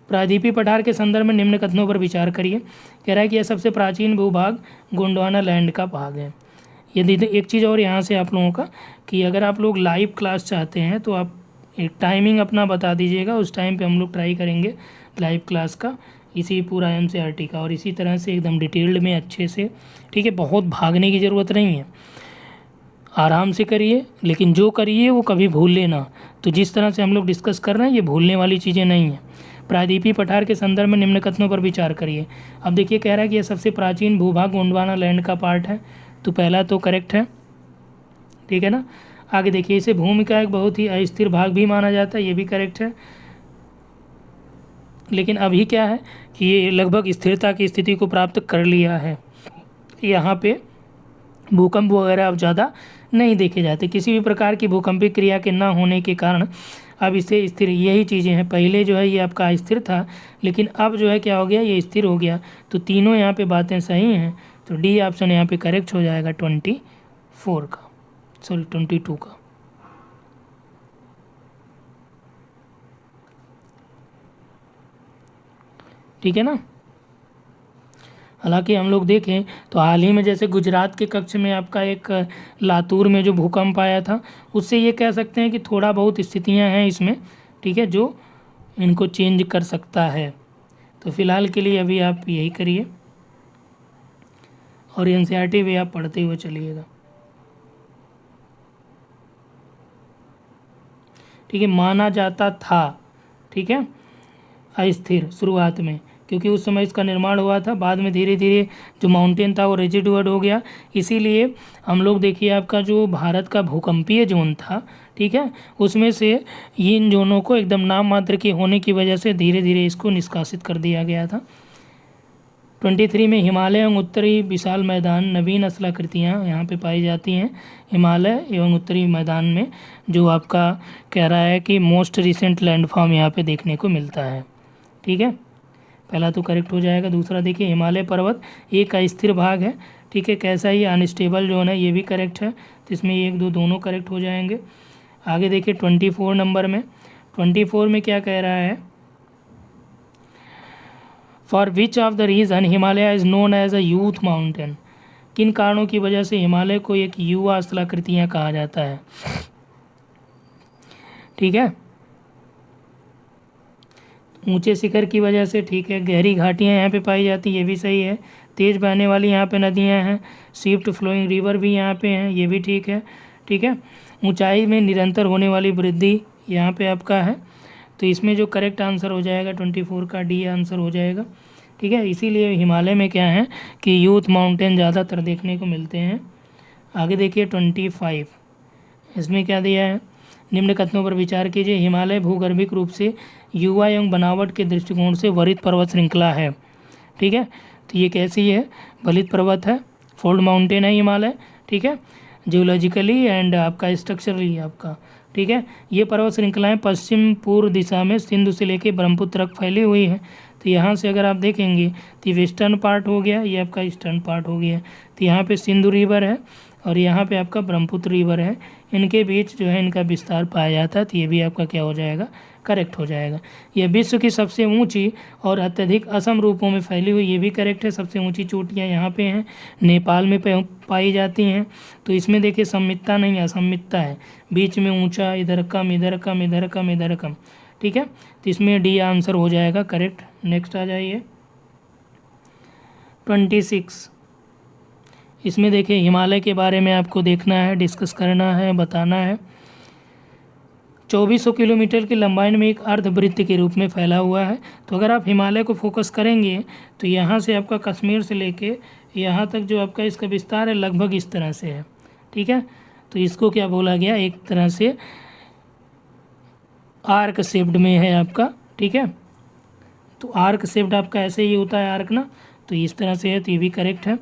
प्रायद्वीपीय पठार के संदर्भ में निम्न कथनों पर विचार करिए। कह रहा है कि यह सबसे प्राचीन भूभाग गोंडवाना लैंड का भाग है। यदि एक चीज़ और यहाँ से आप लोगों का, कि अगर आप लोग लाइव क्लास चाहते हैं तो आप एक टाइमिंग अपना बता दीजिएगा, उस टाइम पे हम लोग ट्राई करेंगे लाइव क्लास का, इसी पूरा NCERT का, और इसी तरह से एकदम डिटेल्ड में अच्छे से, ठीक है। बहुत भागने की ज़रूरत नहीं है, आराम से करिए, लेकिन जो करिए वो कभी भूल लेना। तो जिस तरह से हम लोग डिस्कस कर रहे हैं ये भूलने वाली चीज़ें नहीं हैं। प्रायद्वीपीय पठार के संदर्भ में निम्न कथनों पर विचार करिए। अब देखिए, कह रहा है कि यह सबसे प्राचीन भूभाग गोंडवाना लैंड का पार्ट है, तो पहला तो करेक्ट है, ठीक है ना। आगे देखिए, इसे भूमि का एक बहुत ही अस्थिर भाग भी माना जाता है, ये भी करेक्ट है। लेकिन अभी क्या है कि ये लगभग स्थिरता की स्थिति को प्राप्त कर लिया है। यहाँ पे भूकंप वगैरह अब ज़्यादा नहीं देखे जाते, किसी भी प्रकार की भूकंपीय क्रिया के ना होने के कारण अब इसे स्थिर, यही चीज़ें हैं। पहले जो है ये आपका अस्थिर था, लेकिन अब जो है क्या हो गया, ये स्थिर हो गया। तो तीनों यहाँ पे बातें सही हैं, तो डी ऑप्शन यहाँ पे करेक्ट हो जाएगा 24 का, सॉरी 22 का। ठीक है ना। हालांकि हम लोग देखें तो हाल ही में जैसे गुजरात के कक्ष में आपका एक लातूर में जो भूकंप आया था, उससे ये कह सकते हैं कि थोड़ा बहुत स्थितियां हैं इसमें, ठीक है, जो इनको चेंज कर सकता है। तो फिलहाल के लिए अभी आप यही करिए और NCERT भी आप पढ़ते हुए चलिएगा, ठीक है। माना जाता था, ठीक है, अस्थिर शुरुआत में, क्योंकि उस समय इसका निर्माण हुआ था, बाद में धीरे धीरे जो माउंटेन था वो रेजिडुअल हो गया। इसीलिए हम लोग देखिए आपका जो भारत का भूकंपीय जोन था, ठीक है, उसमें से इन जोनों को एकदम नाम मात्र के होने की वजह से धीरे धीरे इसको निष्कासित कर दिया गया था। 23 में हिमालय एवं उत्तरी विशाल मैदान, नवीन स्थलाकृतियाँ यहाँ पे पाई जाती हैं। हिमालय एवं उत्तरी मैदान में जो आपका कह रहा है कि मोस्ट रिसेंट लैंडफॉर्म यहाँ पे देखने को मिलता है, ठीक है। पहला तो करेक्ट हो जाएगा। दूसरा देखिए, हिमालय पर्वत एक अस्थिर भाग है, ठीक है। कैसा ही अनस्टेबल जोन है, ये भी करेक्ट है, तो इसमें 1 2 दोनों करेक्ट हो जाएंगे। आगे देखिए 24 नंबर में, 24 में क्या कह रहा है, for which of the reason Himalaya is known as a youth mountain, किन कारणों की वजह से हिमालय को एक युवा स्थलाकृतियाँ कहा जाता है। ठीक है, ऊंचे शिखर की वजह से, ठीक है। गहरी घाटियाँ यहाँ पे पाई जाती, ये भी सही है। तेज़ बहने वाली यहाँ पे नदियाँ हैं, स्विफ्ट फ्लोइंग रिवर भी यहाँ पे हैं, ये भी ठीक है। ठीक है, ऊंचाई में निरंतर होने वाली वृद्धि यहाँ पे आपका है, तो इसमें जो करेक्ट आंसर हो जाएगा 24 का डी आंसर हो जाएगा। ठीक है, इसीलिए हिमालय में क्या है कि यूथ माउंटेन ज़्यादातर देखने को मिलते हैं। आगे देखिए 25, इसमें क्या दिया है, निम्न कथनों पर विचार कीजिए। हिमालय भूगर्भिक रूप से युवा एवं बनावट के दृष्टिकोण से वरित पर्वत श्रृंखला है। ठीक है, तो ये कैसी है, वलित पर्वत है, फोल्ड माउंटेन है हिमालय। ठीक है, जियोलॉजिकली एंड आपका स्ट्रक्चरली आपका। ठीक है, ये पर्वत श्रृंखलाएँ पश्चिम पूर्व दिशा में सिंधु से लेकर ब्रह्मपुत्र तक फैली हुई है। तो यहाँ से अगर आप देखेंगे तो ये वेस्टर्न पार्ट हो गया, ये आपका ईस्टर्न पार्ट हो गया। तो यहाँ पे सिंधु रिवर है और यहाँ पे आपका ब्रह्मपुत्र रिवर है, इनके बीच जो है इनका विस्तार पाया जाता है, तो ये भी आपका क्या हो जाएगा, करेक्ट हो जाएगा। यह विश्व की सबसे ऊंची और अत्यधिक असम रूपों में फैली हुई, ये भी करेक्ट है। सबसे ऊंची चोटियाँ यहाँ पे हैं, नेपाल में पाई जाती हैं। तो इसमें देखिए सममितता नहीं, असममितता है, बीच में ऊंचा, इधर कम, इधर कम, इधर कम, इधर कम। ठीक है, तो इसमें डी आंसर हो जाएगा करेक्ट। नेक्स्ट आ जाइए 26, इसमें देखिए हिमालय के बारे में आपको देखना है, डिस्कस करना है, बताना है। 2400 किलोमीटर की लंबाई में एक अर्धवृत्त के रूप में फैला हुआ है। तो अगर आप हिमालय को फोकस करेंगे तो यहाँ से आपका कश्मीर से लेके यहाँ तक जो आपका इसका विस्तार है लगभग इस तरह से है। ठीक है, तो इसको क्या बोला गया, एक तरह से आर्क शेप्ड में है आपका। ठीक है, तो आर्क शेप्ड आपका ऐसे ही होता है आर्क ना, तो इस तरह से है, तो ये भी करेक्ट है।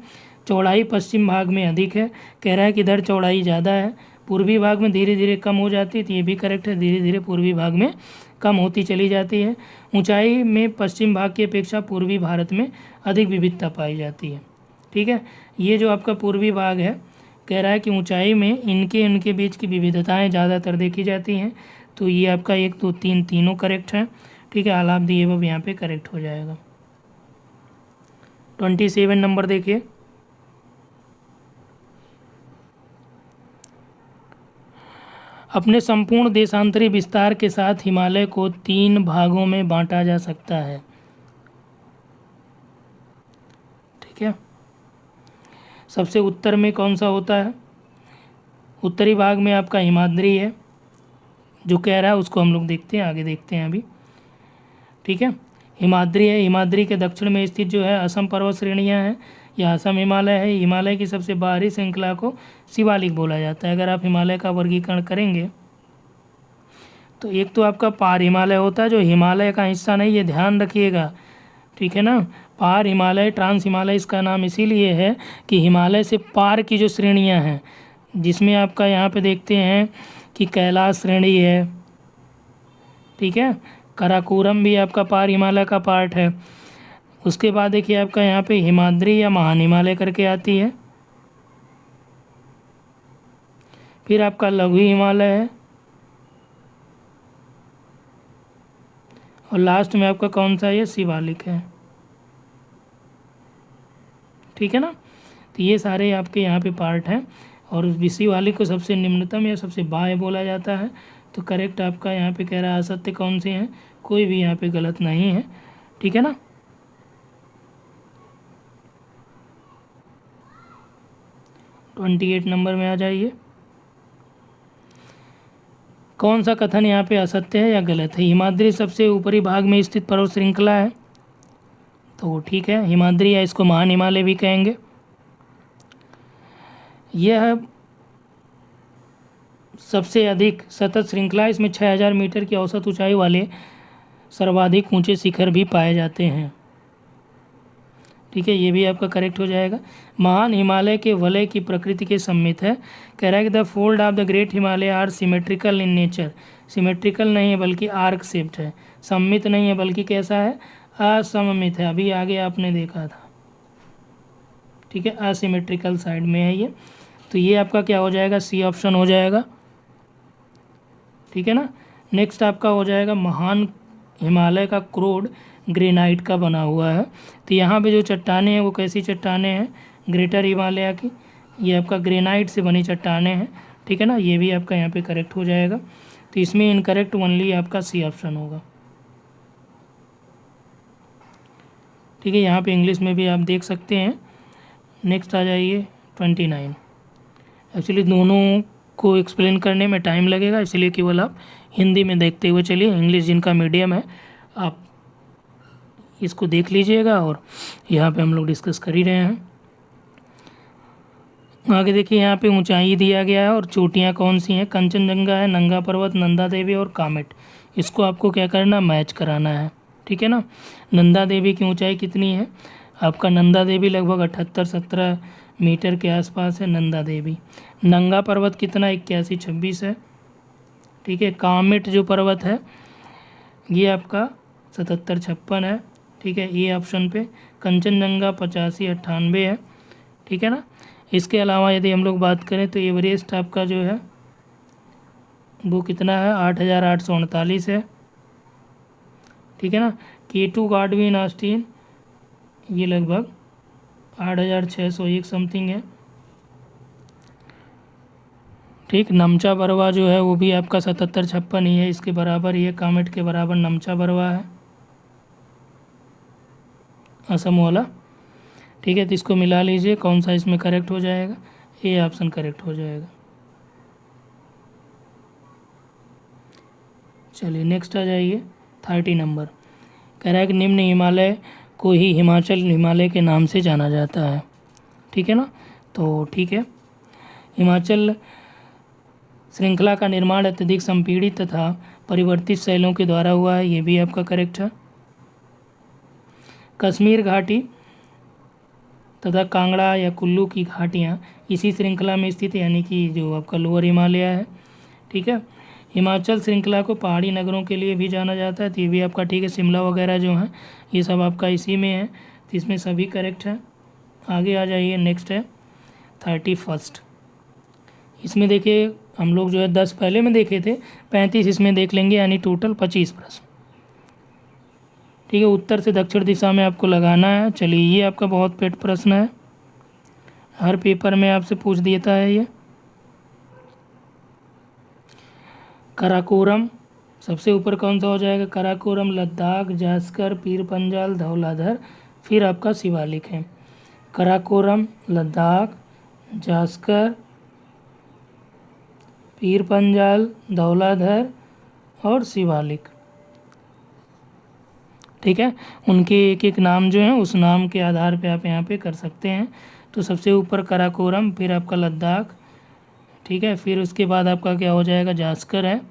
चौड़ाई पश्चिम भाग में अधिक है, कह रहा है कि इधर चौड़ाई ज़्यादा है, पूर्वी भाग में धीरे धीरे कम हो जाती है, तो ये भी करेक्ट है, धीरे धीरे पूर्वी भाग में कम होती चली जाती है। ऊंचाई में पश्चिम भाग की अपेक्षा पूर्वी भारत में अधिक विविधता पाई जाती है। ठीक है, ये जो आपका पूर्वी भाग है, कह रहा है कि ऊंचाई में इनके बीच की विविधताएँ ज़्यादातर देखी जाती हैं, तो ये आपका 1 2 3 तीनों करेक्ट है। ठीक है, आलाप दिए वो यहाँ पे करेक्ट हो जाएगा। 27 नंबर देखिए, अपने संपूर्ण देशांतरी विस्तार के साथ हिमालय को 3 भागों में बांटा जा सकता है। ठीक है, सबसे उत्तर में कौन सा होता है, उत्तरी भाग में आपका हिमाद्री है, जो कह रहा है उसको हम लोग देखते हैं, आगे देखते हैं अभी। ठीक है, हिमाद्री है, हिमाद्री के दक्षिण में स्थित जो है असम पर्वत श्रेणियाँ हैं, यह असम हिमालय है। हिमालय की सबसे बाहरी श्रृंखला को शिवालिक बोला जाता है। अगर आप हिमालय का वर्गीकरण करेंगे तो एक तो आपका पार हिमालय होता है, जो हिमालय का हिस्सा नहीं, ये ध्यान रखिएगा। ठीक है ना, पार हिमालय, ट्रांस हिमालय इसका नाम इसीलिए है कि हिमालय से पार की जो श्रेणियाँ हैं, जिसमें आपका यहाँ पे देखते हैं कि कैलाश श्रेणी है। ठीक है, काराकोरम भी आपका पार हिमालय का पार्ट है। उसके बाद देखिए आपका यहाँ पे हिमाद्री या महान हिमालय करके आती है, फिर आपका लघु हिमालय है, और लास्ट में आपका कौन सा है, शिवालिक है। ठीक है ना, तो ये सारे आपके यहाँ पे पार्ट हैं, और शिवालिक को सबसे निम्नतम या सबसे बाह्य बोला जाता है। तो करेक्ट आपका यहाँ पे कह रहा है असत्य कौन से हैं, कोई भी यहाँ पे गलत नहीं है। ठीक है ना, तो 28 नंबर में आ जाइए, कौन सा कथन यहाँ पे असत्य है या गलत है। हिमाद्री सबसे ऊपरी भाग में स्थित पर्वत श्रृंखला है, तो ठीक है, हिमाद्री या इसको महान हिमालय भी कहेंगे। यह सबसे अधिक सतत श्रृंखला, इसमें 6000 मीटर की औसत ऊंचाई वाले सर्वाधिक ऊंचे शिखर भी पाए जाते हैं। ठीक है, ये भी आपका करेक्ट हो जाएगा। महान हिमालय के वलय की प्रकृति के सम्मित है, कह रहा है कि the fold of the great Himalaya are symmetrical in nature. Symmetrical नहीं है बल्कि आर्क शेप्ड है, सम्मित नहीं है बल्कि कैसा है, असममित है। अभी आगे आपने देखा था। ठीक है, असिमेट्रिकल साइड में है ये। तो ये आपका क्या हो जाएगा, सी ऑप्शन हो जाएगा, ठीक है ना। नेक्स्ट आपका हो जाएगा महान हिमालय का क्रोड ग्रेनाइट का बना हुआ है। तो यहाँ पे जो चट्टानें हैं वो कैसी चट्टानें हैं, ग्रेटर हिमालय की, ये आपका ग्रेनाइट से बनी चट्टानें हैं, ठीक है ना। ये भी आपका यहाँ पे करेक्ट हो जाएगा। तो इसमें इनकरेक्ट ओनली आपका सी ऑप्शन होगा, ठीक है। यहाँ पे इंग्लिश में भी आप देख सकते हैं। नेक्स्ट आ जाइए 29। एक्चुअली दोनों को एक्सप्लेन करने में टाइम लगेगा, इसलिए केवल आप हिंदी में देखते हुए चलिए। इंग्लिश जिनका मीडियम है आप इसको देख लीजिएगा, और यहाँ पे हम लोग डिस्कस कर ही रहे हैं। आगे देखिए, यहाँ पे ऊंचाई दिया गया है और चोटियाँ कौन सी हैं, कंचनजंगा है, नंगा पर्वत, नंदा देवी और कामेट। इसको आपको क्या करना, मैच कराना है, ठीक है ना। नंदा देवी की ऊंचाई कितनी है, आपका नंदा देवी लगभग 78-17 मीटर के आसपास है नंदा देवी। नंगा पर्वत कितना, 81-26 है, ठीक है। कामेट जो पर्वत है ये आपका 77-56 है, ठीक है, ए ऑप्शन पे। कंचनजंगा 85-98 है, ठीक है ना। इसके अलावा यदि हम लोग बात करें तो एवरेस्ट आपका जो है वो कितना है, 8839 है, ठीक है ना। K2 गॉडविन ऑस्टिन ये लगभग 8601 समथिंग है, ठीक। नमचा बरवा जो है वो भी आपका 77-56 ही है, इसके बराबर ही है, कामेट के बराबर नमचा बरवा है, असम वाला, ठीक है। तो इसको मिला लीजिए, कौन सा इसमें करेक्ट हो जाएगा, ए ऑप्शन करेक्ट हो जाएगा। चलिए नेक्स्ट आ जाइए 30 नंबर। कह रहा है कि निम्न हिमालय को ही हिमाचल हिमालय के नाम से जाना जाता है, ठीक है ना। तो ठीक है, हिमाचल श्रृंखला का निर्माण अत्यधिक संपीड़ित तथा परिवर्तित शैलों के द्वारा हुआ है, ये भी आपका करेक्ट है। कश्मीर घाटी तथा कांगड़ा या कुल्लू की घाटियाँ इसी श्रृंखला में स्थित है, यानी कि जो आपका लोअर हिमालय है, ठीक है। हिमाचल श्रृंखला को पहाड़ी नगरों के लिए भी जाना जाता है, तो ये भी आपका ठीक है। शिमला वगैरह जो हैं ये सब आपका इसी में है, तो इसमें सभी करेक्ट है। आगे आ जाइए, नेक्स्ट है 31। इसमें देखिए हम लोग जो है 10 पहले में देखे थे, 35 इसमें देख लेंगे, यानी टोटल 25 प्रश्न, ठीक है। उत्तर से दक्षिण दिशा में आपको लगाना है। चलिए ये आपका बहुत पेट प्रश्न है, हर पेपर में आपसे पूछ देता है ये। कराकोरम सबसे ऊपर कौन सा हो जाएगा, कराकोरम, लद्दाख, जास्कर, पीर पंजाल, धौलाधर, फिर आपका शिवालिक है। कराकोरम, लद्दाख, जास्कर, पीर पंजाल, धौलाधर और शिवालिक, ठीक है। उनके एक एक नाम जो हैं उस नाम के आधार पे आप यहाँ पे कर सकते हैं। तो सबसे ऊपर कराकोरम, फिर आपका लद्दाख, ठीक है, फिर उसके बाद आपका क्या हो जाएगा, जास्कर है,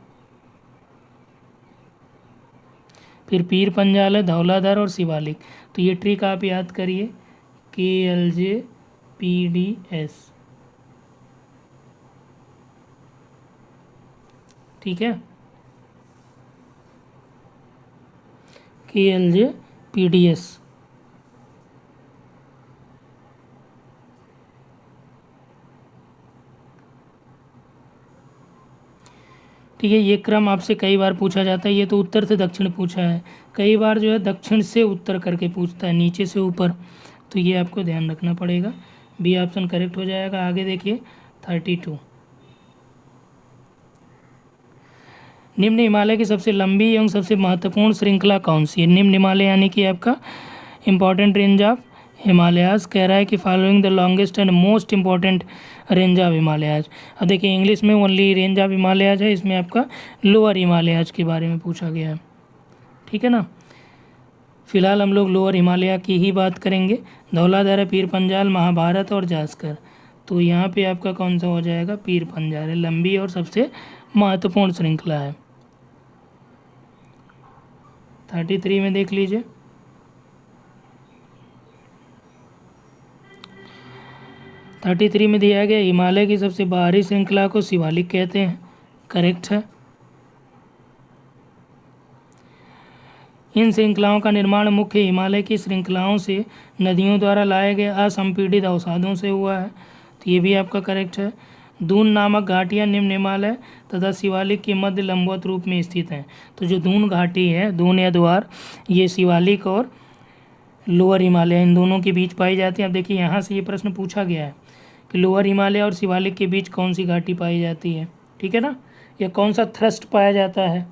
फिर पीर पंजाल है, धौलाधर और शिवालिक। तो ये ट्रिक आप याद करिए, KLJPDS, ठीक है, KLJPDS। ठीक है, ये क्रम आपसे कई बार पूछा जाता है। ये तो उत्तर से दक्षिण पूछा है, कई बार जो है दक्षिण से उत्तर करके पूछता है, नीचे से ऊपर, तो ये आपको ध्यान रखना पड़ेगा। बी ऑप्शन करेक्ट हो जाएगा। आगे देखिए 32। निम्न हिमालय की सबसे लंबी एवं सबसे महत्वपूर्ण श्रृंखला कौन सी है। निम्न हिमालय यानी कि आपका इम्पॉर्टेंट रेंज ऑफ हिमालयाज। कह रहा है कि following the longest and most important range of Himalayas. अब देखिए इंग्लिश में ओनली रेंज ऑफ हिमालयाज है, इसमें आपका लोअर हिमालयाज के बारे में पूछा गया है, ठीक है ना। फिलहाल हम लोग लोअर हिमालय की ही बात करेंगे। धौलाधर, पीर पंजाल, महाभारत और जास्कर। तो यहाँ पे आपका कौन सा हो जाएगा, पीर पंजाल है, लंबी और सबसे महत्वपूर्ण श्रृंखला है। 33 में देख लीजिए, में दिया गया हिमालय की सबसे बाहरी श्रृंखला को शिवालिक कहते हैं, करेक्ट है। इन श्रृंखलाओं का निर्माण मुख्य हिमालय की श्रृंखलाओं से नदियों द्वारा लाए गए असंपीड़ित अवसादों से हुआ है, तो ये भी आपका करेक्ट है। दून नामक घाटियाँ निम्न हिमालय तथा शिवालिक के मध्य लंबवत रूप में स्थित हैं। तो जो दून घाटी है, दून या द्वार, ये शिवालिक और लोअर हिमालय इन दोनों के बीच पाई जाती है। अब देखिए यहाँ से ये प्रश्न पूछा गया है कि लोअर हिमालय और शिवालिक के बीच कौन सी घाटी पाई जाती है, ठीक है ना, या कौन सा थ्रस्ट पाया जाता है।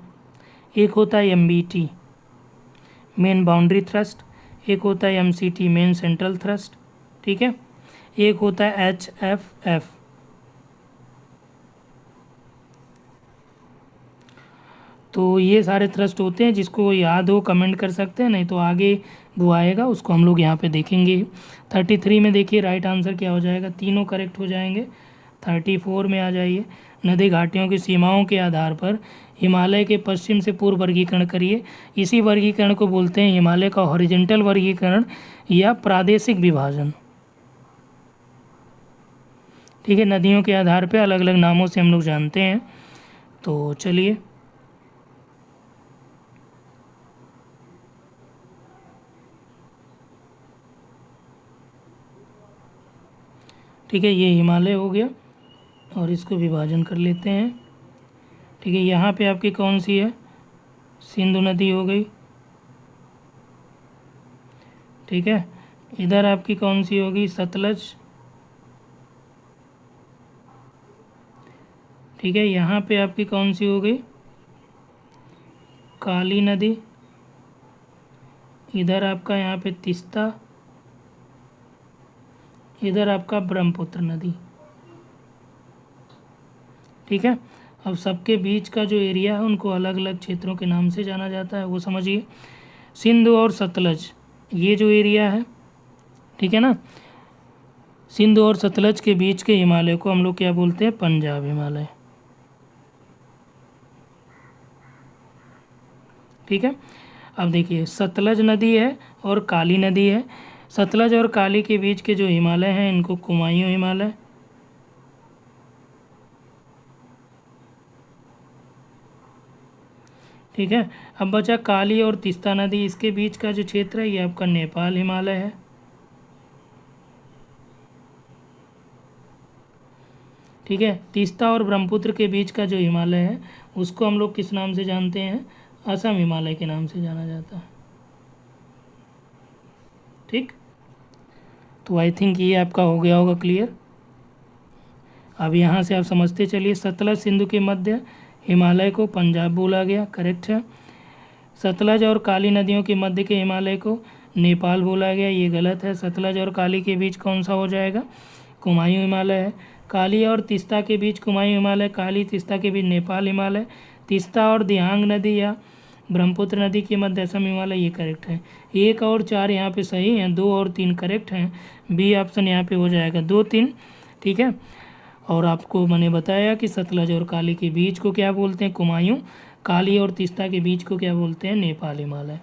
एक होता है MBT मेन बाउंड्री थ्रस्ट, एक होता है MCT मेन सेंट्रल थ्रस्ट, ठीक है, एक होता है HFF। तो ये सारे थ्रस्ट होते हैं, जिसको याद हो कमेंट कर सकते हैं, नहीं तो आगे वो आएगा उसको हम लोग यहाँ पे देखेंगे। 33 में देखिए राइट आंसर क्या हो जाएगा, तीनों करेक्ट हो जाएंगे। 34 में आ जाइए, नदी घाटियों की सीमाओं के आधार पर हिमालय के पश्चिम से पूर्व वर्गीकरण करिए। इसी वर्गीकरण को बोलते हैं हिमालय का हॉरिजॉन्टल वर्गीकरण या प्रादेशिक विभाजन, ठीक है। नदियों के आधार पर अलग अलग नामों से हम लोग जानते हैं। तो चलिए, ठीक है, ये हिमालय हो गया और इसको विभाजन कर लेते हैं, ठीक है। यहाँ पे आपकी कौन सी है, सिंधु नदी हो गई, ठीक है। इधर आपकी कौन सी होगी, सतलज, ठीक है। यहाँ पे आपकी कौन सी हो गई, काली नदी। इधर आपका यहाँ पे तीस्ता, इधर आपका ब्रह्मपुत्र नदी, ठीक है। अब सबके बीच का जो एरिया है उनको अलग अलग क्षेत्रों के नाम से जाना जाता है, वो समझिए। सिंधु और सतलज, ये जो एरिया है, ठीक है ना, सिंधु और सतलज के बीच के हिमालय को हम लोग क्या बोलते हैं, पंजाब हिमालय, ठीक है। अब देखिए सतलज नदी है और काली नदी है। सतलज और काली के बीच के जो हिमालय हैं इनको कुमायूं हिमालय, ठीक है। अब बचा काली और तीस्ता नदी, इसके बीच का जो क्षेत्र है ये आपका नेपाल हिमालय है, ठीक है। तीस्ता और ब्रह्मपुत्र के बीच का जो हिमालय है उसको हम लोग किस नाम से जानते हैं, असम हिमालय के नाम से जाना जाता है, ठीक। तो आई थिंक ये आपका हो गया होगा क्लियर। अब यहाँ से आप समझते चलिए, सतलज सिंधु के मध्य हिमालय को पंजाब बोला गया, करेक्ट है। सतलज और काली नदियों के मध्य के हिमालय को नेपाल बोला गया, ये गलत है। सतलज और काली के बीच कौन सा हो जाएगा, कुमायूं हिमालय है। काली और तीस्ता के बीच कुमायूं हिमालय, काली तीस्ता के बीच नेपाल हिमालय, तीस्ता और दिहांग नदी या ब्रह्मपुत्र नदी के मध्य असम हिमालय, ये करेक्ट है। 1 और 4 यहाँ पे सही हैं, 2 और 3 करेक्ट हैं। बी ऑप्शन यहाँ पे हो जाएगा 2, 3, ठीक है। और आपको मैंने बताया कि सतलज और काली के बीच को क्या बोलते हैं, कुमायूं। काली और तीस्ता के बीच को क्या बोलते हैं, नेपाल हिमालय,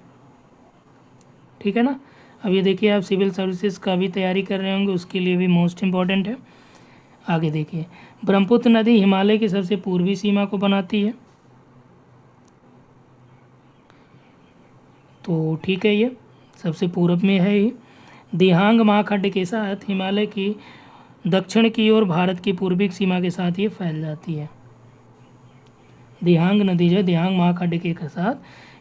ठीक है ना। अब ये देखिए, आप सिविल सर्विसेज का भी तैयारी कर रहे होंगे, उसके लिए भी मोस्ट इम्पॉर्टेंट है। आगे देखिए, ब्रह्मपुत्र नदी हिमालय की सबसे पूर्वी सीमा को बनाती है, तो ठीक है, ये सबसे पूर्व में है ही। दिहांग महाखंड के साथ हिमालय की दक्षिण की ओर भारत की पूर्वी सीमा के साथ ये फैल जाती है। दिहांग नदी जो दिहांग महाखंड के साथ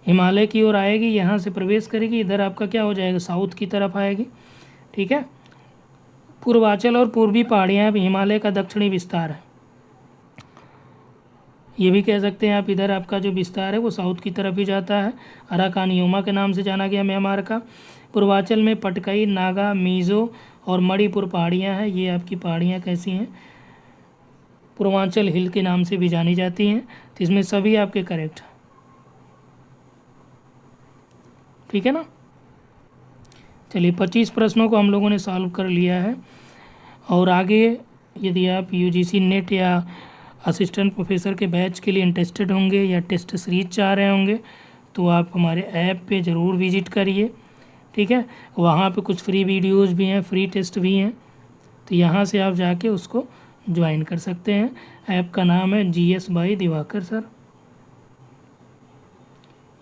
हिमालय की ओर आएगी, यहाँ से प्रवेश करेगी, इधर आपका क्या हो जाएगा, साउथ की तरफ आएगी, ठीक है। पूर्वांचल और पूर्वी पहाड़ियाँ हिमालय का दक्षिणी विस्तार है, ये भी कह सकते हैं आप। इधर आपका जो विस्तार है वो साउथ की तरफ ही जाता है। अराकानियोमा के नाम से जाना गया म्यांमार का। पूर्वांचल में पटकई, नागा, मिज़ो और मणिपुर पहाड़ियाँ हैं। ये आपकी पहाड़ियाँ कैसी हैं, पूर्वांचल हिल के नाम से भी जानी जाती हैं। तो इसमें सभी आपके करेक्ट हैं, ठीक है ना। चलिए 25 प्रश्नों को हम लोगों ने सॉल्व कर लिया है। और आगे यदि आप UGC नेट या असिस्टेंट प्रोफेसर के बैच के लिए इंटरेस्टेड होंगे या टेस्ट सीरीज चाह रहे होंगे तो आप हमारे ऐप पे ज़रूर विजिट करिए, ठीक है। वहाँ पे कुछ फ्री वीडियोस भी हैं, फ्री टेस्ट भी हैं, तो यहाँ से आप जाके उसको ज्वाइन कर सकते हैं। ऐप का नाम है GS बाई दिवाकर सर।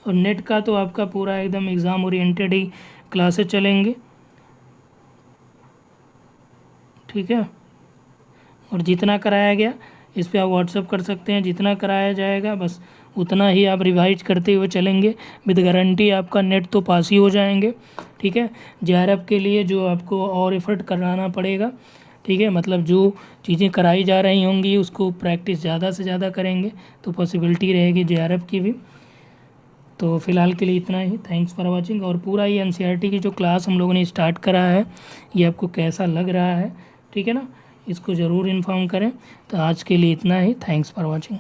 और नेट का तो आपका पूरा एकदम एग्ज़ाम ओरिएंटेड ही क्लासेस चलेंगे, ठीक है। और जितना कराया गया इस पे आप व्हाट्सअप कर सकते हैं, जितना कराया जाएगा बस उतना ही आप रिवाइज करते हुए चलेंगे। विद गारंटी आपका नेट तो पास ही हो जाएंगे, ठीक है। जेआरएफ के लिए जो आपको और एफर्ट कराना पड़ेगा, ठीक है, मतलब जो चीज़ें कराई जा रही होंगी उसको प्रैक्टिस ज़्यादा से ज़्यादा करेंगे तो पॉसिबिलिटी रहेगी जेआरएफ की भी। तो फ़िलहाल के लिए इतना ही, थैंक्स फॉर वाचिंग। और पूरा ये एनसीईआरटी की जो क्लास हम लोगों ने स्टार्ट करा है ये आपको कैसा लग रहा है, ठीक है ना, इसको ज़रूर इन्फॉर्म करें। तो आज के लिए इतना ही, थैंक्स फॉर वाचिंग।